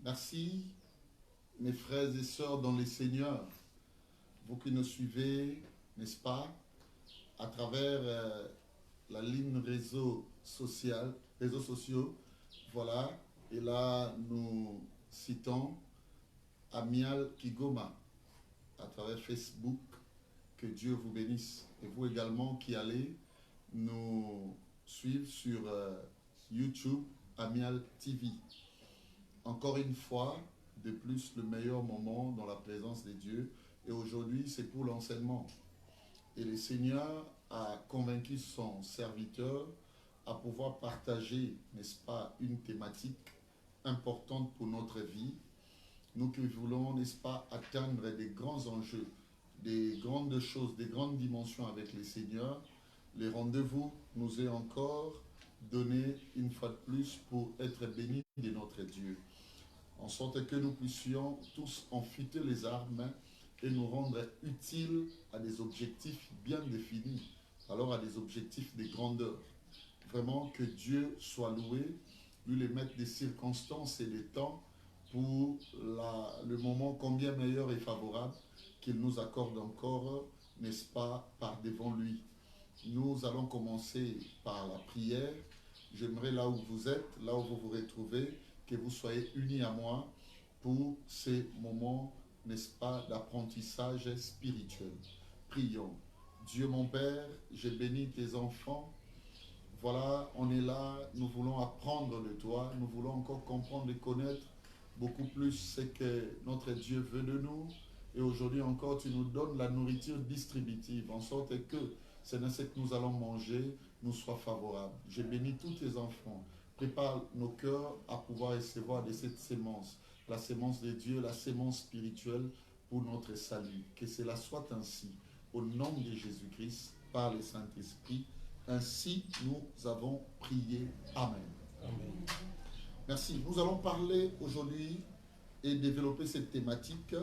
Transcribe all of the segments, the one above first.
Merci, mes frères et sœurs dans les Seigneurs, vous qui nous suivez, n'est-ce pas, à travers la ligne réseaux sociaux, voilà, et là nous citons Amial Kigoma à travers Facebook, que Dieu vous bénisse, et vous également qui allez nous suivre sur YouTube, Amial TV. Encore une fois, de plus, le meilleur moment dans la présence de Dieu. Et aujourd'hui, c'est pour l'enseignement. Et le Seigneur a convaincu son serviteur à pouvoir partager, n'est-ce pas, une thématique importante pour notre vie. Nous qui voulons, n'est-ce pas, atteindre des grands enjeux, des grandes choses, des grandes dimensions avec le Seigneur, les rendez-vous nous est encore donné une fois de plus pour être bénis de notre Dieu. En sorte que nous puissions tous enfiler les armes et nous rendre utiles à des objectifs bien définis, alors à des objectifs de grandeur. Vraiment que Dieu soit loué, lui les mettre des circonstances et des temps pour le moment combien meilleur et favorable qu'il nous accorde encore, n'est-ce pas, par devant lui. Nous allons commencer par la prière. J'aimerais là où vous êtes, là où vous vous retrouvez, que vous soyez unis à moi pour ces moments, n'est-ce pas, d'apprentissage spirituel. Prions. Dieu mon Père, je bénis tes enfants. Voilà, on est là, nous voulons apprendre de toi, nous voulons encore comprendre et connaître beaucoup plus ce que notre Dieu veut de nous. Et aujourd'hui encore, tu nous donnes la nourriture distributive, en sorte que ce que nous allons manger nous soit favorable. Je bénis tous tes enfants. Prépare nos cœurs à pouvoir recevoir de cette sémence, la sémence de Dieu, la sémence spirituelle pour notre salut. Que cela soit ainsi. Au nom de Jésus-Christ, par le Saint-Esprit, ainsi nous avons prié. Amen. Amen. Merci. Nous allons parler aujourd'hui et développer cette thématique,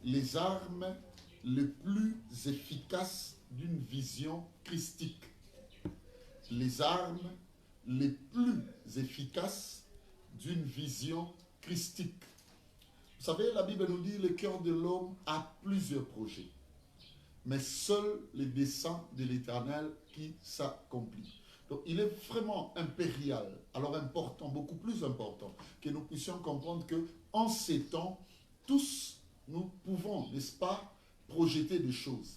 les armes les plus efficaces d'une vision christique. Les armes les plus efficaces d'une vision christique. Vous savez, la Bible nous dit le cœur de l'homme a plusieurs projets, mais seul les desseins de l'Éternel qui s'accomplissent. Donc il est vraiment impérial, alors important, beaucoup plus important, que nous puissions comprendre que en ces temps, tous nous pouvons, n'est-ce pas, projeter des choses.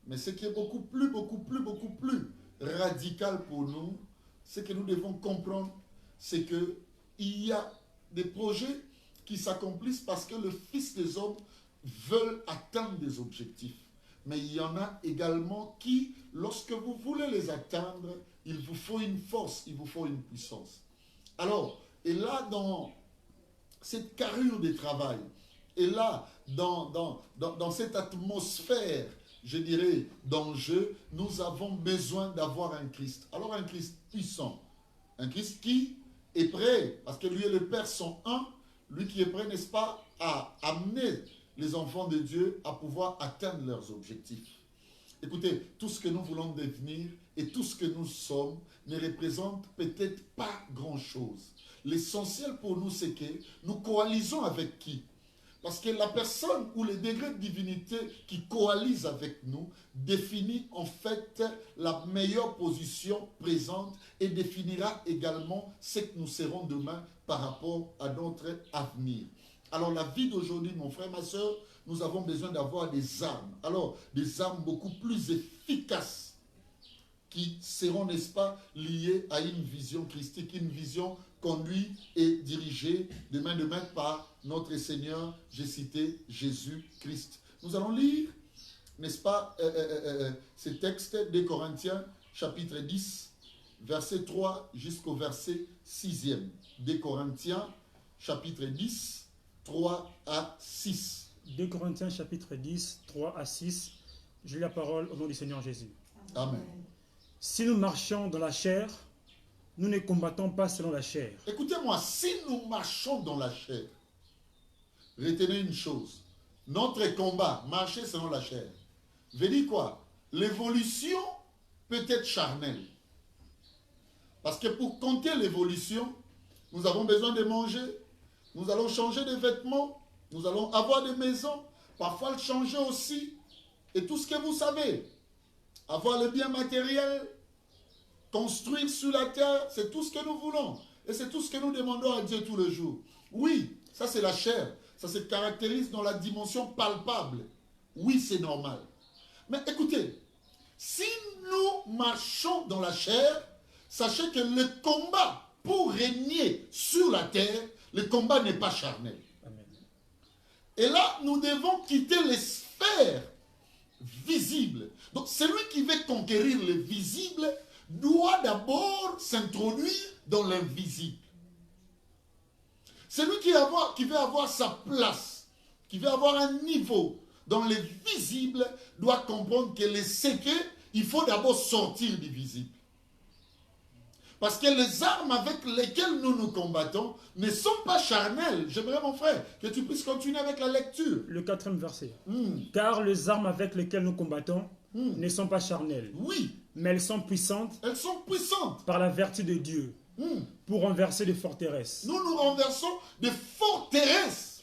Mais ce qui est beaucoup plus radical pour nous, ce que nous devons comprendre, c'est qu'il y a des projets qui s'accomplissent parce que le Fils des hommes veut atteindre des objectifs. Mais il y en a également qui, lorsque vous voulez les atteindre, il vous faut une force, il vous faut une puissance. Alors, et là, dans cette carrure de travail, et là, dans cette atmosphère, je dirais, d'enjeu, nous avons besoin d'avoir un Christ. Alors un Christ puissant, un Christ qui est prêt, parce que lui et le Père sont un, lui qui est prêt, n'est-ce pas, à amener les enfants de Dieu à pouvoir atteindre leurs objectifs. Écoutez, tout ce que nous voulons devenir et tout ce que nous sommes ne représente peut-être pas grand-chose. L'essentiel pour nous, c'est que nous coalisons avec qui ? Parce que la personne ou le degré de divinité qui coalise avec nous définit en fait la meilleure position présente et définira également ce que nous serons demain par rapport à notre avenir. Alors la vie d'aujourd'hui, mon frère, ma soeur, nous avons besoin d'avoir des armes. Alors des armes beaucoup plus efficaces qui seront, n'est-ce pas, liées à une vision christique, une vision conduite et dirigée de main par notre Seigneur, j'ai cité Jésus-Christ. Nous allons lire, n'est-ce pas, ces textes des Corinthiens, chapitre 10, verset 3 jusqu'au verset 6e. Des Corinthiens, chapitre 10, 3 à 6. 2 Corinthiens, chapitre 10, 3 à 6. Je lis la parole au nom du Seigneur Jésus. Amen. Si nous marchons dans la chair, nous ne combattons pas selon la chair. Écoutez-moi, si nous marchons dans la chair, retenez une chose, notre combat, marcher selon la chair, veut dire quoi? L'évolution peut être charnelle. Parce que pour compter l'évolution, nous avons besoin de manger, Nous allons changer de vêtements. Nous allons avoir des maisons. Parfois le changer aussi. Et tout ce que vous savez. Avoir le bien matériel. Construire sur la terre. C'est tout ce que nous voulons. Et c'est tout ce que nous demandons à Dieu tous les jours. Oui, ça c'est la chair. Ça se caractérise dans la dimension palpable. Oui, c'est normal. Mais écoutez, si nous marchons dans la chair, sachez que le combat pour régner sur la terre, le combat n'est pas charnel. Amen. Et là, nous devons quitter les sphères visibles. Donc, celui qui veut conquérir le visible doit d'abord s'introduire dans l'invisible. Celui qui veut avoir sa place, qui veut avoir un niveau dans le visible, doit comprendre que les secrets, il faut d'abord sortir du visible. Parce que les armes avec lesquelles nous nous combattons ne sont pas charnelles. J'aimerais, mon frère, que tu puisses continuer avec la lecture. Le 4e verset. Car les armes avec lesquelles nous combattons ne sont pas charnelles. Oui. Mais elles sont puissantes. Elles sont puissantes. Par la vertu de Dieu. Pour renverser des forteresses. Nous nous renversons des forteresses.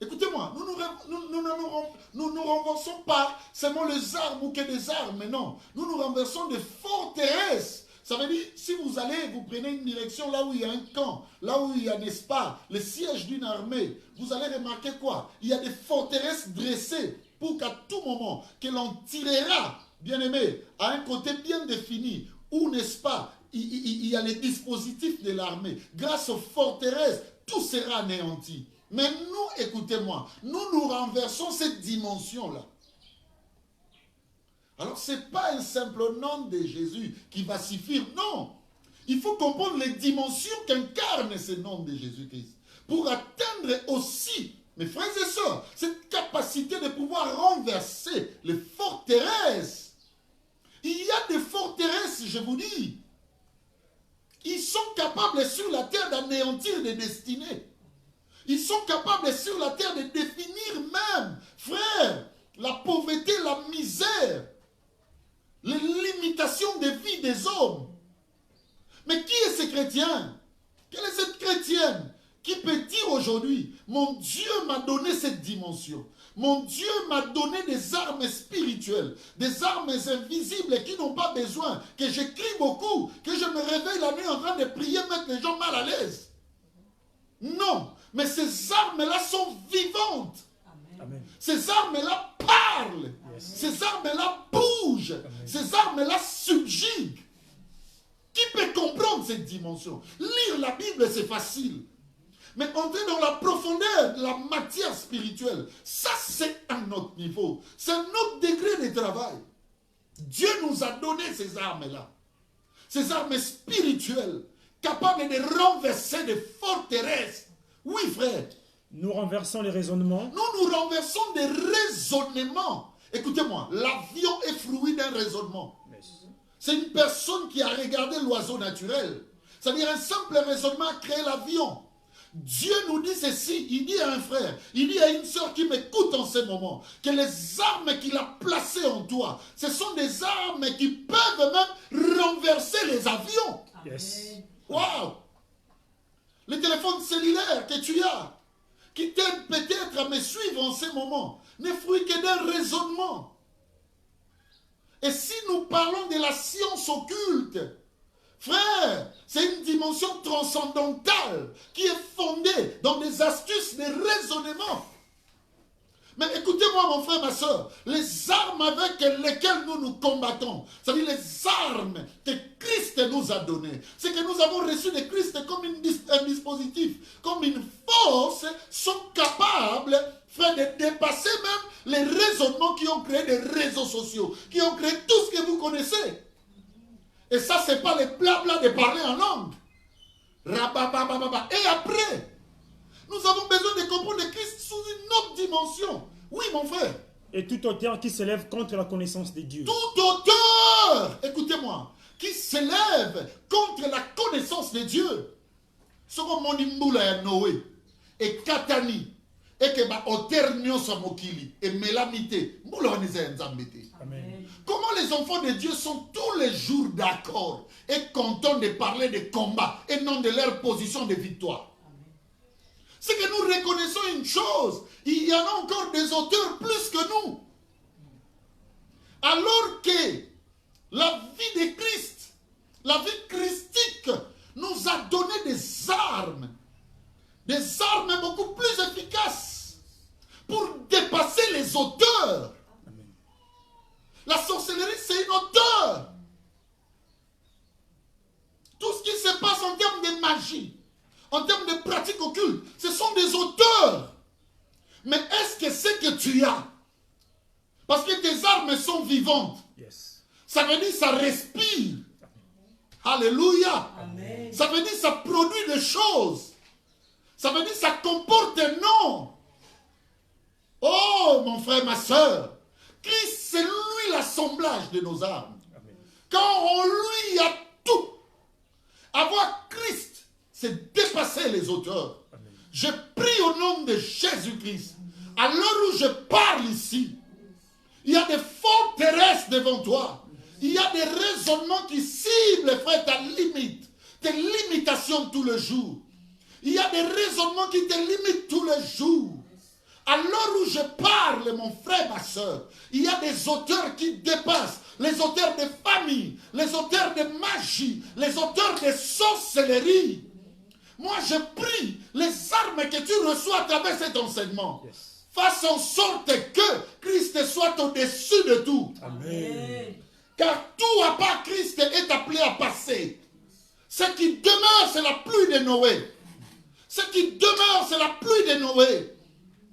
Écoutez-moi, nous ne renversons pas seulement les armes ou que des armes, mais non. Nous nous renversons des forteresses. Ça veut dire, si vous allez, vous prenez une direction là où il y a un camp, là où il y a, n'est-ce pas, le siège d'une armée, vous allez remarquer quoi? Il y a des forteresses dressées pour qu'à tout moment, que l'on tirera, bien aimé, à un côté bien défini, où, n'est-ce pas, il y a les dispositifs de l'armée. Grâce aux forteresses, tout sera anéanti. Mais nous, écoutez-moi, nous renversons cette dimension-là. Alors, ce n'est pas un simple nom de Jésus qui va suffire, non. Il faut comprendre les dimensions qu'incarne ce nom de Jésus-Christ. Pour atteindre aussi, mes frères et sœurs, cette capacité de pouvoir renverser les forteresses. Il y a des forteresses, je vous dis. Ils sont capables sur la terre d'anéantir des destinées. Ils sont capables sur la terre de définir même, frère, la pauvreté, la misère, les limitations de vie des hommes. Mais qui est ce chrétien? Quelle est cette chrétienne qui peut dire aujourd'hui, mon Dieu m'a donné cette dimension. Mon Dieu m'a donné des armes spirituelles, des armes invisibles qui n'ont pas besoin que j'écris beaucoup, que je me réveille la nuit en train de prier, mettre les gens mal à l'aise. Non, mais ces armes-là sont vivantes. Amen. Ces armes-là parlent. Yes. Ces armes-là bougent. Amen. Ces armes-là subjuguent. Qui peut comprendre cette dimension? Lire la Bible, c'est facile. Mais entrer dans la profondeur de la matière spirituelle, ça c'est un autre niveau. C'est un autre degré de travail. Dieu nous a donné ces armes-là. Ces armes spirituelles, capables de renverser des forteresses. Oui, frère. Nous renversons les raisonnements. Nous renversons des raisonnements. Écoutez-moi, l'avion est fruit d'un raisonnement. Yes. C'est une personne qui a regardé l'oiseau naturel. C'est-à-dire un simple raisonnement a créé l'avion. Dieu nous dit ceci, il dit à un frère, il dit à une sœur qui m'écoute en ce moment, que les armes qu'il a placées en toi, ce sont des armes qui peuvent même renverser les avions. Yes. Waouh! Le téléphone cellulaire que tu as, qui t'aide peut-être à me suivre en ce moment, n'est fruit que d'un raisonnement. Et si nous parlons de la science occulte, frère, c'est une dimension transcendantale qui est fondée dans des astuces, des raisonnements. Mais écoutez-moi, mon frère, ma soeur, les armes avec lesquelles nous nous combattons, c'est-à-dire les armes que Christ nous a données, c'est que nous avons reçu de Christ comme un dispositif, comme une force, sont capables, frère, de dépasser même les raisonnements qui ont créé des réseaux sociaux, qui ont créé tout ce que vous connaissez. Et ça, ce n'est pas les blabla de parler en langue. Rababababa. Et après, nous avons besoin de comprendre Christ sous une autre dimension. Oui, mon frère. Et tout auteur qui s'élève contre la connaissance de Dieu. Tout auteur, écoutez-moi, qui s'élève contre la connaissance de Dieu. Ce que mon imbula est Noé. Et Katani. Et que ma auteur nyosa mokili. Et mélamité. Moula nizé nzambete. Amen. Comment les enfants de Dieu sont tous les jours d'accord et contents de parler de combat et non de leur position de victoire. C'est que nous reconnaissons une chose. Il y en a encore des auteurs plus que nous. Alors que la vie de Christ, la vie christique, nous a donné des armes beaucoup plus efficaces pour dépasser les auteurs. Amen. La sorcellerie, c'est une auteur. Tout ce qui se passe en termes de magie, en termes de pratiques occultes, ce sont des auteurs. Mais est-ce que c'est que tu as? Parce que tes armes sont vivantes. Yes. Ça veut dire que ça respire. Alléluia. Amen. Ça veut dire que ça produit des choses. Ça veut dire que ça comporte un nom. Oh, mon frère, ma soeur. Christ, c'est lui l'assemblage de nos armes. Amen. Quand on lui a tout. Avoir Christ, c'est dépasser les auteurs. Amen. Je prie au nom de Jésus-Christ. À l'heure où je parle ici, il y a des forteresses devant toi. Il y a des raisonnements qui ciblent, frère, ta limite. Tes limitations tous les jours. Il y a des raisonnements qui te limitent tous les jours. À l'heure où je parle, mon frère, ma soeur, il y a des auteurs qui dépassent. Les auteurs de famille, les auteurs de magie, les auteurs de sorcellerie. Moi, je prie les armes que tu reçois à travers cet enseignement. Yes. Fasse en sorte que Christ soit au-dessus de tout. Amen. Car tout à part Christ est appelé à passer. Ce qui demeure, c'est la pluie de Noé. Ce qui demeure, c'est la pluie de Noé.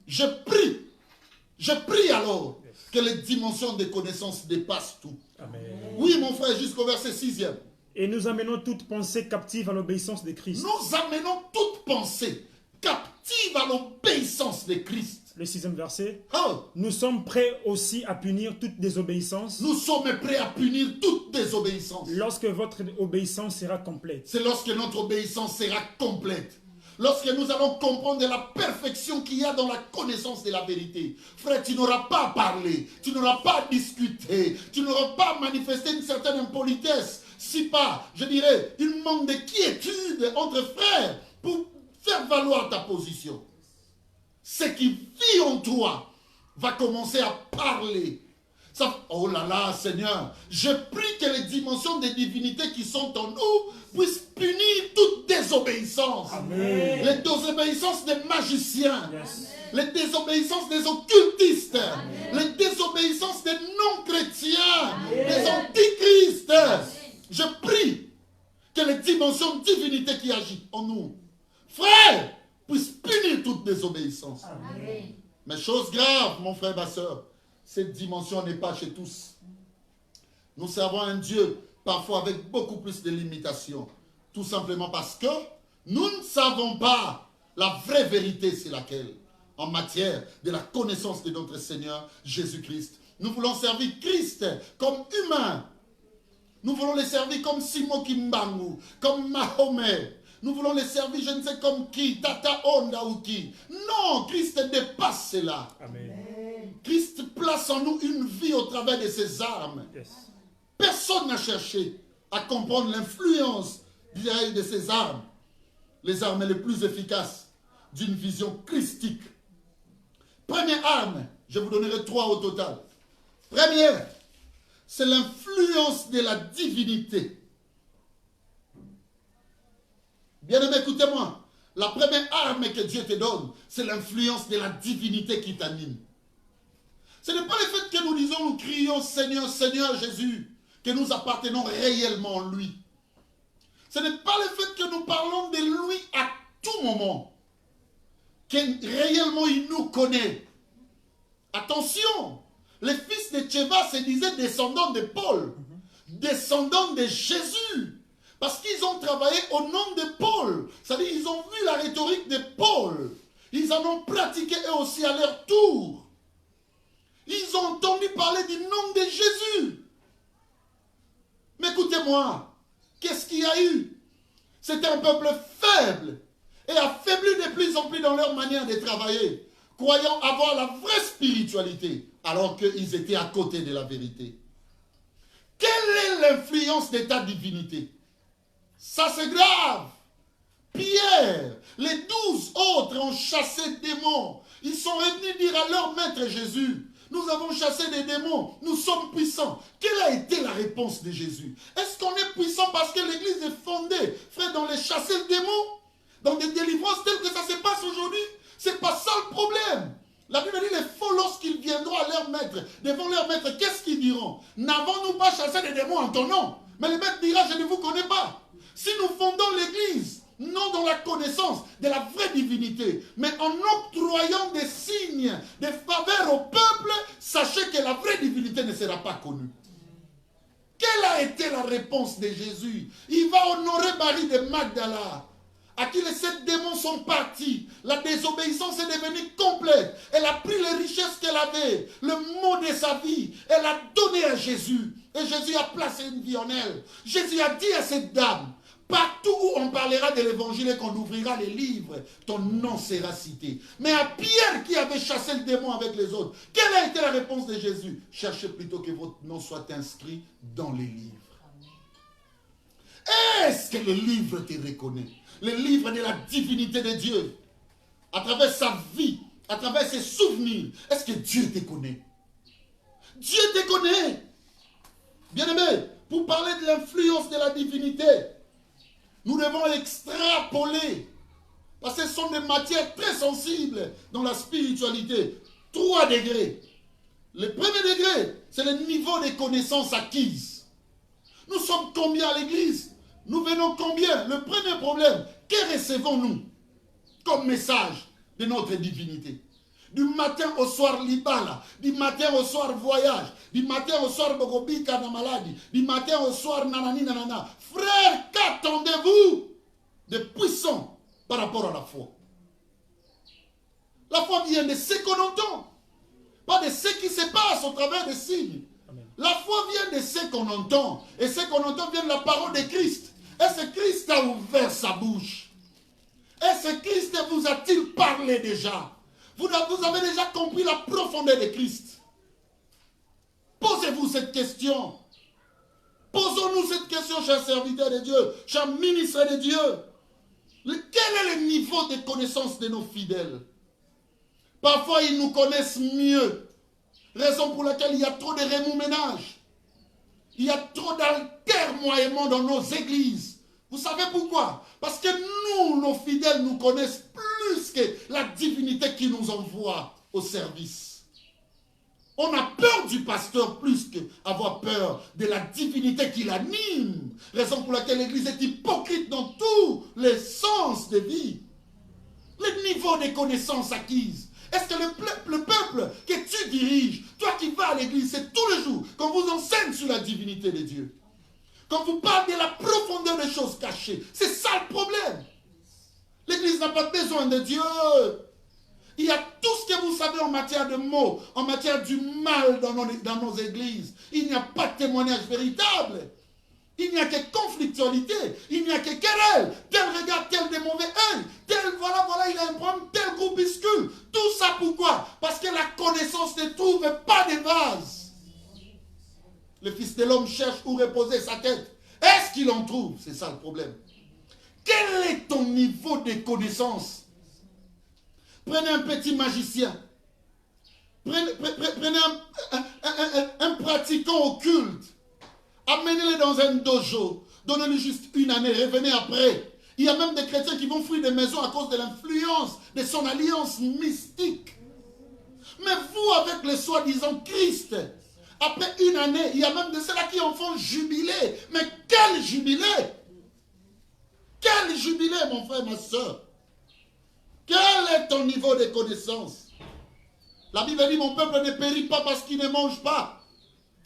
Je prie alors que les dimensions des connaissances dépassent tout. Amen. Oui, mon frère, jusqu'au verset 6e. Et nous amenons toute pensée captive à l'obéissance de Christ. Nous amenons toute pensée captive à l'obéissance de Christ. Le 6e verset. Oh, Nous sommes prêts aussi à punir toute désobéissance nous sommes prêts à punir toute désobéissance. lorsque votre obéissance sera complète. C'est lorsque notre obéissance sera complète. Lorsque nous allons comprendre la perfection qu'il y a dans la connaissance de la vérité. Frère, tu n'auras pas à parler, tu n'auras pas à discuter, tu n'auras pas à manifester une certaine impolitesse. Si pas, je dirais, une manque de quiétude entre frères pour faire valoir ta position. Ce qui vit en toi va commencer à parler. Ça, oh là là, Seigneur, je prie que les dimensions des divinités qui sont en nous puissent punir toute désobéissance. Amen. Les désobéissances des magiciens, Yes. les désobéissances des occultistes, les désobéissances des non-chrétiens, des antichristes. Je prie que les dimensions de divinité qui agissent en nous, frère, puissent punir toute désobéissance. Amen. Mais chose grave, mon frère, ma soeur, cette dimension n'est pas chez tous. Nous servons un Dieu parfois avec beaucoup plus de limitations. Tout simplement parce que nous ne savons pas la vraie vérité, c'est laquelle. En matière de la connaissance de notre Seigneur Jésus-Christ. Nous voulons servir Christ comme humain. Nous voulons les servir comme Simon Kimbangu, comme Mahomet. Nous voulons les servir, je ne sais comme qui, Tata Honda ou qui. Non, Christ dépasse cela. Amen. Christ place en nous une vie au travers de ses armes. Yes. Personne n'a cherché à comprendre l'influence de ces armes. Les armes les plus efficaces d'une vision christique. Première arme, je vous donnerai 3 au total. Première, c'est l'influence de la divinité. Bien-aimé, écoutez-moi. La première arme que Dieu te donne, c'est l'influence de la divinité qui t'anime. Ce n'est pas le fait que nous disons, nous crions Seigneur, Seigneur Jésus, que nous appartenons réellement à lui. Ce n'est pas le fait que nous parlons de lui à tout moment, que réellement il nous connaît. Attention, les fils de Tchéva se disaient descendants de Paul, descendants de Jésus. Parce qu'ils ont travaillé au nom de Paul. C'est-à-dire qu'ils ont vu la rhétorique de Paul. Ils en ont pratiqué eux aussi à leur tour. Ils ont entendu parler du nom de Jésus. Mais écoutez-moi, qu'est-ce qu'il y a eu? C'était un peuple faible et affaibli de plus en plus dans leur manière de travailler, croyant avoir la vraie spiritualité, alors qu'ils étaient à côté de la vérité. Quelle est l'influence de ta divinité? Ça, c'est grave. Pierre, les 12 autres ont chassé des démons. Ils sont revenus dire à leur maître Jésus, nous avons chassé des démons, nous sommes puissants. Quelle a été la réponse de Jésus? Est-ce qu'on est puissant parce que l'église est fondée, frère, dans les chasser le démon, dans des délivrances telles que ça se passe aujourd'hui? C'est pas ça le problème. La Bible dit les faux, lorsqu'ils viendront à leur maître, devant leur maître, qu'est-ce qu'ils diront? N'avons-nous pas chassé des démons en ton nom? Mais le maître dira, je ne vous connais pas. Si nous fondons l'église, non dans la connaissance de la vraie divinité, mais en octroyant des signes, des faveurs au peuple, sachez que la vraie divinité ne sera pas connue. Quelle a été la réponse de Jésus? Il va honorer Marie de Magdala, à qui les 7 démons sont partis. La désobéissance est devenue complète. Elle a pris les richesses qu'elle avait, le mot de sa vie, elle a donné à Jésus. Et Jésus a placé une vie en elle. Jésus a dit à cette dame, partout où on parlera de l'évangile et qu'on ouvrira les livres, ton nom sera cité. Mais à Pierre qui avait chassé le démon avec les autres, quelle a été la réponse de Jésus? Cherchez plutôt que votre nom soit inscrit dans les livres. Est-ce que le livre te reconnaît? Le livre de la divinité de Dieu, à travers sa vie, à travers ses souvenirs, est-ce que Dieu te connaît? Dieu te connaît. Bien-aimé, pour parler de l'influence de la divinité, nous devons extrapoler, parce que ce sont des matières très sensibles dans la spiritualité. 3 degrés. Le premier degré, c'est le niveau de connaissances acquises. Nous sommes combien à l'église? Nous venons combien? Le premier problème, que recevons-nous comme message de notre divinité? Du matin au soir libala, du matin au soir voyage, du matin au soir bogobika na maladie, du matin au soir nanani nanana. Frère, qu'attendez-vous de puissant par rapport à la foi? La foi vient de ce qu'on entend, pas de ce qui se passe au travers des signes. Amen. La foi vient de ce qu'on entend, et ce qu'on entend vient de la parole de Christ. Est-ce que Christ a ouvert sa bouche? Est-ce que Christ vous a-t-il parlé déjà? Vous avez déjà compris la profondeur de Christ? Posez-vous cette question. Posons-nous cette question, chers serviteurs de Dieu, chers ministres de Dieu. Quel est le niveau de connaissance de nos fidèles? Parfois, ils nous connaissent mieux. Raison pour laquelle il y a trop de remous-ménages. Il y a trop d'altermoiements dans nos églises. Vous savez pourquoi? Parce que nous, nos fidèles, nous connaissent plus que la divinité qui nous envoie au service. On a peur du pasteur plus qu'avoir peur de la divinité qui l'anime. Raison pour laquelle l'église est hypocrite dans tous les sens de vie. Le niveau de connaissances acquises. Est-ce que le peuple que tu diriges, toi qui vas à l'église, c'est tous les jours qu'on vous enseigne sur la divinité de Dieu? Quand vous parlez de la profondeur des choses cachées, c'est ça le problème. L'église n'a pas besoin de Dieu. Il y a tout ce que vous savez en matière de mots, en matière du mal dans nos églises. Il n'y a pas de témoignage véritable. Il n'y a que conflictualité, il n'y a que querelle. Tel regarde tel de mauvais œil, tel voilà, il a un problème, tel groupuscule. Tout ça pourquoi? Parce que la connaissance ne trouve pas de base. Le Fils de l'homme cherche où reposer sa tête. Est-ce qu'il en trouve? C'est ça le problème. Quel est ton niveau de connaissance? Prenez un petit magicien. Prenez un pratiquant occulte. Amenez-les dans un dojo. Donnez-lui juste une année. Revenez après. Il y a même des chrétiens qui vont fuir des maisons à cause de l'influence de son alliance mystique. Mais vous, avec le soi-disant Christ, après une année, il y a même de ceux-là qui en font jubilé. Mais quel jubilé! Quel jubilé, mon frère, ma soeur! Quel est ton niveau de connaissance? La Bible dit, mon peuple ne périt pas parce qu'il ne mange pas.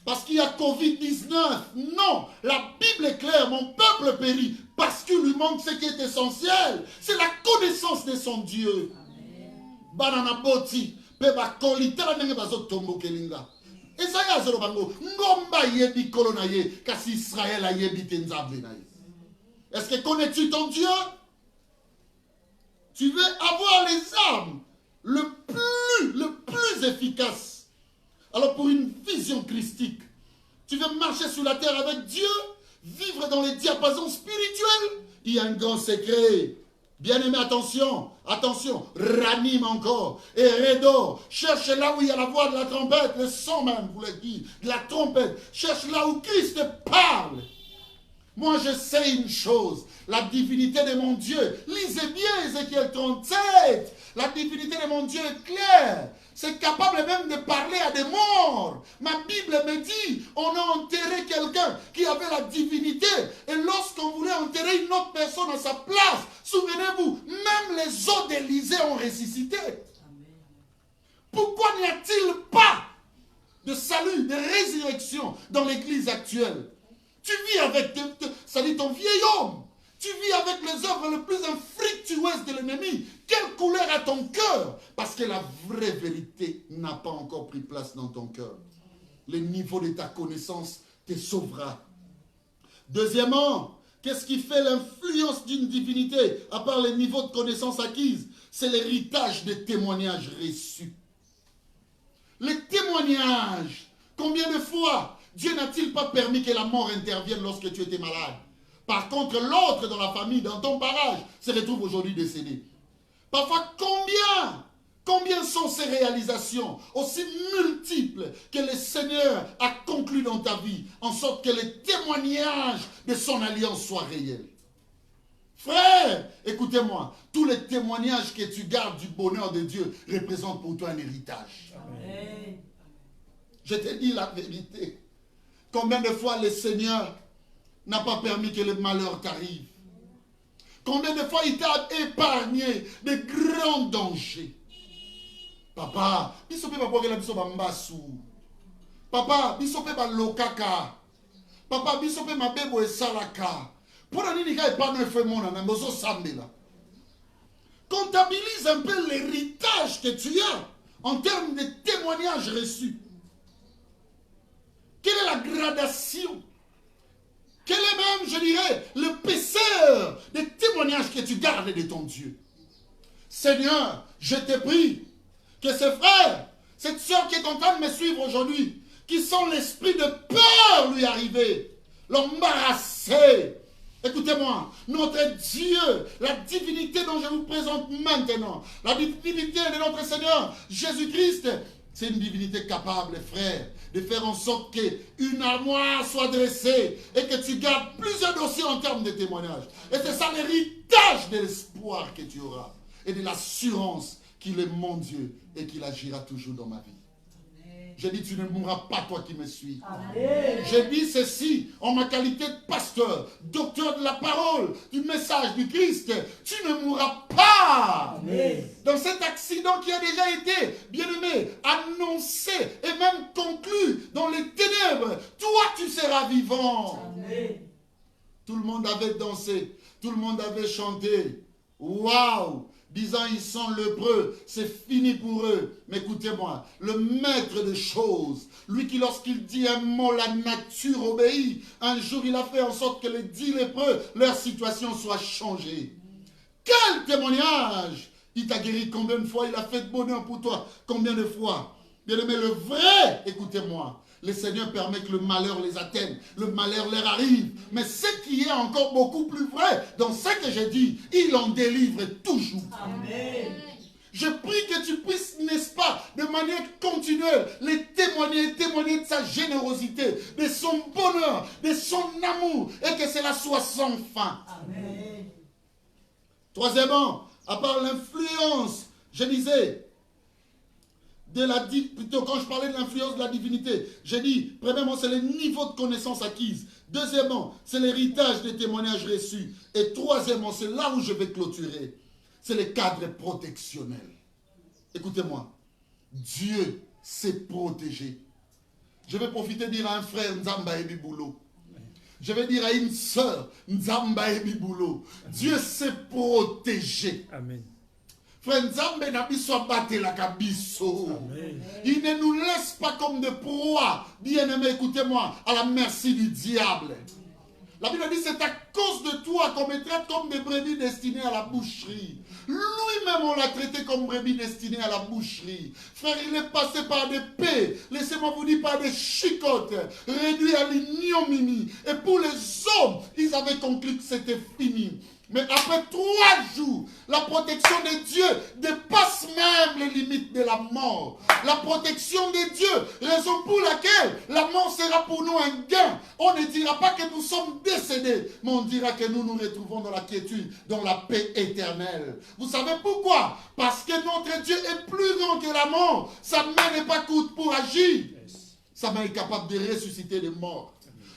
Parce qu'il y a Covid-19. Non, la Bible est claire, mon peuple périt parce qu'il lui manque ce qui est essentiel. C'est la connaissance de son Dieu. Banana boti, peba kolita nenge bazo tombo kelinga. Esaya azoro bango, ngomba yebi kolonaye, kasi Israël a yebi tenzable naye. Est-ce que connais-tu ton Dieu? Tu veux avoir les armes le plus efficace. Alors pour une vision christique, tu veux marcher sur la terre avec Dieu, vivre dans les diapasons spirituels, il y a un grand secret. Bien-aimé, attention, attention, ranime encore, et redor, cherche là où il y a la voix de la trompette, le son même, vous l'avez dit, de la trompette, cherche là où Christ parle. Moi, je sais une chose, la divinité de mon Dieu, lisez bien Ézéchiel 37, la divinité de mon Dieu est claire, c'est capable même de parler à des morts. Ma Bible me dit, on a enterré quelqu'un qui avait la divinité, et lorsqu'on voulait enterrer une autre personne à sa place, souvenez-vous, même les os d'Élysée ont ressuscité. Pourquoi n'y a-t-il pas de salut, de résurrection dans l'église actuelle? Tu vis avec ton vieil homme. Tu vis avec les œuvres les plus infructueuses de l'ennemi. Quelle couleur a ton cœur? Parce que la vraie vérité n'a pas encore pris place dans ton cœur. Le niveau de ta connaissance te sauvera. Deuxièmement, qu'est-ce qui fait l'influence d'une divinité, à part les niveaux de connaissance acquises? C'est l'héritage des témoignages reçus. Les témoignages, combien de fois Dieu n'a-t-il pas permis que la mort intervienne lorsque tu étais malade? Par contre, l'autre dans la famille, dans ton barrage, se retrouve aujourd'hui décédé. Parfois, combien sont ces réalisations aussi multiples que le Seigneur a conclues dans ta vie, en sorte que les témoignages de son alliance soient réels? Frère, écoutez-moi, tous les témoignages que tu gardes du bonheur de Dieu représentent pour toi un héritage. Amen. Je te dis la vérité. Combien de fois le Seigneur n'a pas permis que le malheur t'arrive? Combien de fois il t'a épargné de grands dangers? Papa, bisope ba bokela biso ba mbasu. Papa, bisope ba lokaka. Papa, bisope mabebo esalaka. Pour nini ka epano efemona na mbozo sambela. Comptabilise un peu l'héritage que tu as en termes de témoignages reçus. Quelle est la gradation? Quel est même, je dirais, l'épaisseur des témoignages que tu gardes de ton Dieu? Seigneur, je te prie que ce frère, cette soeur qui est en train de me suivre aujourd'hui, qui sent l'esprit de peur lui arriver, l'embarrasser. Écoutez-moi, notre Dieu, la divinité dont je vous présente maintenant, la divinité de notre Seigneur Jésus-Christ, c'est une divinité capable, frère, de faire en sorte qu'une armoire soit dressée et que tu gardes plusieurs dossiers en termes de témoignages. Et c'est ça l'héritage de l'espoir que tu auras et de l'assurance qu'il est mon Dieu et qu'il agira toujours dans ma vie. Je dis, tu ne mourras pas, toi qui me suis. Amen. Je dis ceci en ma qualité de pasteur, docteur de la parole, du message du Christ. Tu ne mourras pas. Amen. Dans cet accident qui a déjà été, bien aimé, annoncé et même conclu dans les ténèbres, toi tu seras vivant. Amen. Tout le monde avait dansé, tout le monde avait chanté. Waouh! Disant ils sont lépreux, c'est fini pour eux. Mais écoutez-moi, le maître des choses, lui qui lorsqu'il dit un mot, la nature obéit, un jour il a fait en sorte que les 10 lépreux, leur situation soit changée. Quel témoignage! Il t'a guéri combien de fois? Il a fait de bonheur pour toi combien de fois? Bien aimé, le vrai, écoutez-moi, le Seigneur permet que le malheur les atteigne, le malheur leur arrive. Mais ce qui est encore beaucoup plus vrai, dans ce que j'ai dit, il en délivre toujours. Amen. Je prie que tu puisses, n'est-ce pas, de manière continuelle, les témoigner de sa générosité, de son bonheur, de son amour, et que cela soit sans fin. Amen. Troisièmement, à part l'influence, je disais, plutôt quand je parlais de l'influence de la divinité, j'ai dit, premièrement, c'est le niveau de connaissance acquise. Deuxièmement, c'est l'héritage des témoignages reçus. Et troisièmement, c'est là où je vais clôturer. C'est le cadre protectionnel. Écoutez-moi, Dieu s'est protégé. Je vais profiter de dire à un frère, Nzamba Ebi Boulot. Je vais dire à une sœur, Nzamba Ebi Boulot. Dieu s'est protégé. Amen. Frère Nzambe na biso abate la kabiso. Il ne nous laisse pas comme de proies, bien-aimés, écoutez-moi, à la merci du diable. La Bible dit, c'est à cause de toi qu'on me traite comme des brebis destinées à la boucherie. Lui-même, on l'a traité comme brebis destinées à la boucherie. Frère, il est passé par des paix, laissez-moi vous dire, par des chicottes, réduit à l'ignominie. Et pour les hommes, ils avaient conclu que c'était fini. Mais après 3 jours, la protection de Dieu dépasse même les limites de la mort. La protection de Dieu, raison pour laquelle la mort sera pour nous un gain. On ne dira pas que nous sommes décédés, mais on dira que nous nous retrouvons dans la quiétude, dans la paix éternelle. Vous savez pourquoi? Parce que notre Dieu est plus grand que la mort. Sa main n'est pas courte pour agir. Sa main est capable de ressusciter les morts.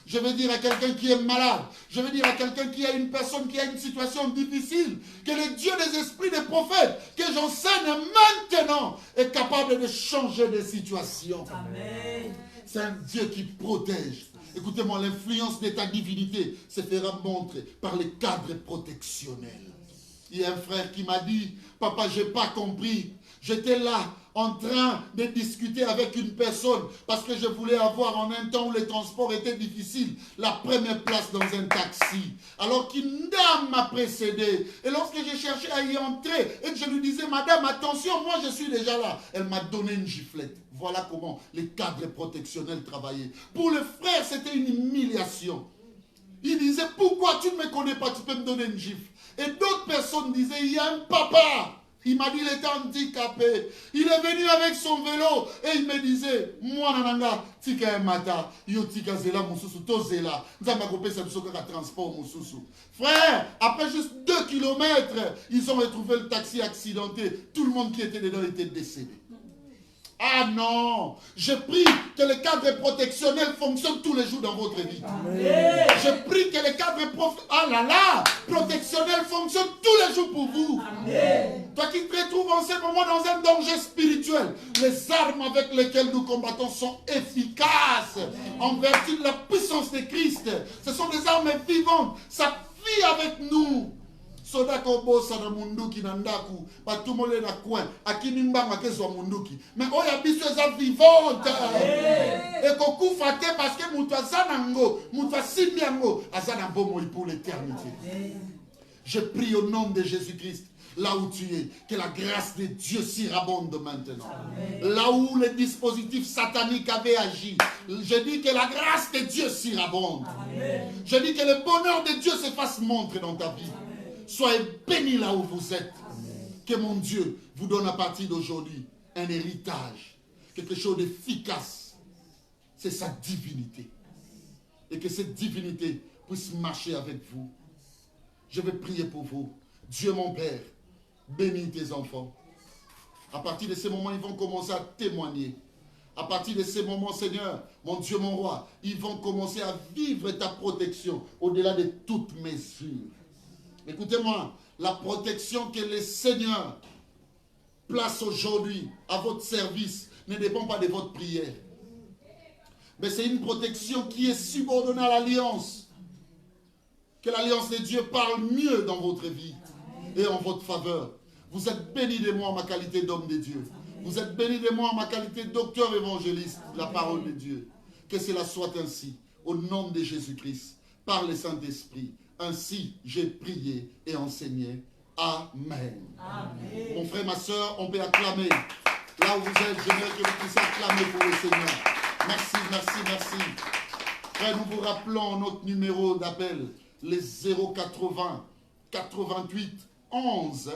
Je veux dire à quelqu'un qui est malade, je veux dire à quelqu'un qui a une personne qui a une situation difficile, que le Dieu des esprits des prophètes, que j'enseigne maintenant, est capable de changer de situation. Amen. C'est un Dieu qui protège. Écoutez-moi, l'influence de ta divinité se fera montrer par les cadres protectionnels. Il y a un frère qui m'a dit, papa, je n'ai pas compris. J'étais là en train de discuter avec une personne parce que je voulais avoir en un temps où les transports étaient difficiles la première place dans un taxi. Alors qu'une dame m'a précédé. Et lorsque j'ai cherché à y entrer et que je lui disais, madame, attention, moi je suis déjà là. Elle m'a donné une giflette. Voilà comment les cadres protectionnels travaillaient. Pour le frère, c'était une humiliation. Il disait, pourquoi tu ne me connais pas, tu peux me donner une gifle. Et d'autres personnes disaient, il y a un papa. Il m'a dit qu'il était handicapé. Il est venu avec son vélo et il me disait, moi nananga, tika mata, yo tika zela mususu, to zela. Nzamba kopé sa biso kaka transport mususu. Frère, après juste 2 kilomètres, ils ont retrouvé le taxi accidenté. Tout le monde qui était dedans était décédé. Ah non, je prie que les cadres protectionnels fonctionnent tous les jours dans votre vie. Amen. Je prie que les cadres protectionnels fonctionnent tous les jours pour vous. Amen. Toi qui te retrouves en ce moment dans un danger spirituel, les armes avec lesquelles nous combattons sont efficaces. Amen. En vertu de la puissance de Christ. Ce sont des armes vivantes. Ça vit avec nous. Soda kobosa na munduki na ndaku batumole na coin akini mbanga kezwa munduki mais oya biso eza vivante et kokufa te parce que mutu azanango mutu asimbi yango azana bomoi pour l'éternité. Je prie au nom de Jésus-Christ, là où tu es, que la grâce de Dieu surabonde maintenant. Amen. Là où les dispositifs sataniques avaient agi, je dis que la grâce de Dieu surabonde. Amen. Je dis que le bonheur de Dieu se fasse montrer dans ta vie. Amen. Soyez bénis là où vous êtes. Amen. Que mon Dieu vous donne à partir d'aujourd'hui un héritage, quelque chose d'efficace. C'est sa divinité. Et que cette divinité puisse marcher avec vous. Je vais prier pour vous. Dieu mon Père, bénis tes enfants. À partir de ces moments, ils vont commencer à témoigner. À partir de ces moments, Seigneur, mon Dieu, mon roi, ils vont commencer à vivre ta protection au-delà de toute mesure. Écoutez-moi, la protection que le Seigneur place aujourd'hui à votre service ne dépend pas de votre prière. Mais c'est une protection qui est subordonnée à l'alliance. Que l'alliance de Dieu parle mieux dans votre vie et en votre faveur. Vous êtes bénis de moi en ma qualité d'homme de Dieu. Vous êtes bénis de moi en ma qualité de docteur évangéliste, la parole de Dieu. Que cela soit ainsi, au nom de Jésus-Christ, par le Saint-Esprit. Ainsi, j'ai prié et enseigné. Amen. Amen. Mon frère, ma soeur, on peut acclamer. Là où vous êtes, j'aimerais que vous puissiez acclamer pour le Seigneur. Merci, merci, merci. Frère, nous vous rappelons notre numéro d'appel, les 080 88 11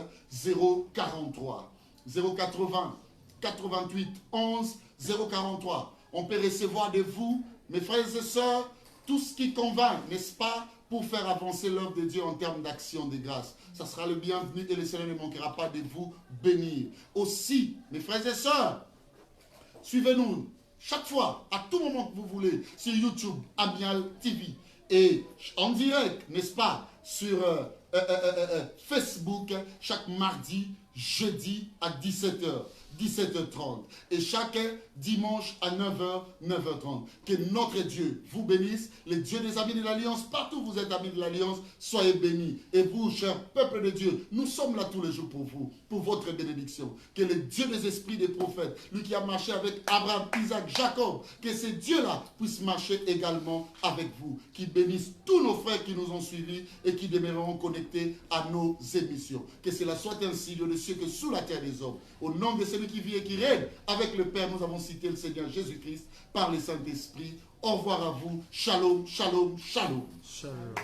043. 080 88 11 043. On peut recevoir de vous, mes frères et sœurs, tout ce qui convainc, n'est-ce pas, pour faire avancer l'œuvre de Dieu en termes d'action de grâce. Ça sera le bienvenu et le Seigneur ne manquera pas de vous bénir. Aussi, mes frères et sœurs, suivez-nous chaque fois, à tout moment que vous voulez, sur YouTube, Amial TV, et en direct, n'est-ce pas, sur Facebook, chaque mardi, jeudi à 17h. 17h30 et chaque dimanche à 9h, 9h30. Que notre Dieu vous bénisse, le Dieu des amis de l'Alliance, partout où vous êtes amis de l'Alliance, soyez bénis. Et vous, chers peuple de Dieu, nous sommes là tous les jours pour vous, pour votre bénédiction. Que le Dieu des esprits des prophètes, lui qui a marché avec Abraham, Isaac, Jacob, que ces dieux-là puissent marcher également avec vous. Qui bénissent tous nos frères qui nous ont suivis et qui demeureront connectés à nos émissions. Que cela soit ainsi dans les cieux que sous la terre des hommes. Au nom de celui qui vit et qui règne avec le Père, nous avons cité le Seigneur Jésus-Christ par le Saint-Esprit. Au revoir à vous. Shalom, shalom, shalom. Shalom.